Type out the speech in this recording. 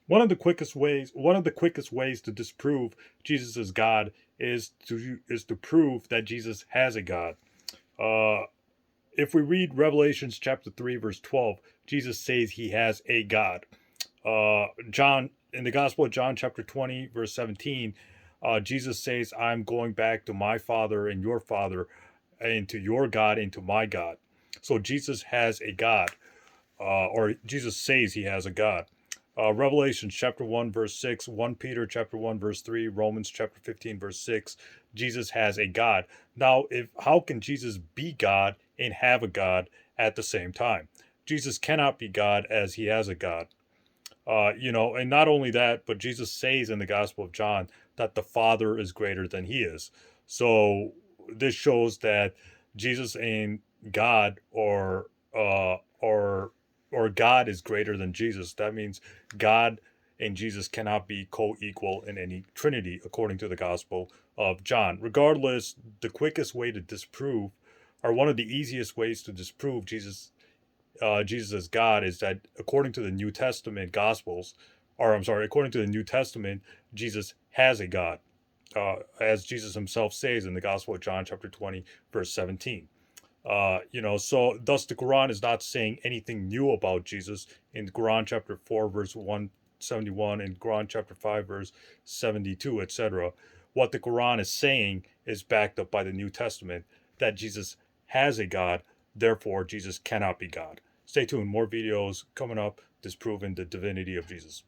One of the quickest ways to disprove Jesus is God is to prove that Jesus has a God. Uh, if we read Revelations chapter 3 verse 12, Jesus says he has a God. John in the Gospel of John chapter 20 verse 17, Jesus says, "I'm going back to my Father and your Father, and to your God and to my God." So Jesus has a God, or Jesus says he has a God. Revelation chapter 1 verse 6, 1 Peter chapter 1 verse 3, Romans chapter 15 verse 6, Jesus has a God. Now, if how can Jesus be God and have a God at the same time? Jesus cannot be God as he has a God. And not only that, but Jesus says in the Gospel of John that the Father is greater than he is. So this shows that Jesus and God or God is greater than Jesus. That means God and Jesus cannot be co-equal in any Trinity, according to the Gospel of John. Regardless, the quickest way to disprove, or one of the easiest ways to disprove Jesus as God, is that according to the New Testament Gospels, or I'm sorry, according to the New Testament, Jesus has a God, as Jesus himself says in the Gospel of John, chapter 20, verse 17. So thus the Quran is not saying anything new about Jesus in Quran chapter 4, verse 171, and Quran chapter 5, verse 72, etc. What the Quran is saying is backed up by the New Testament, that Jesus has a God, therefore Jesus cannot be God. Stay tuned, more videos coming up disproving the divinity of Jesus.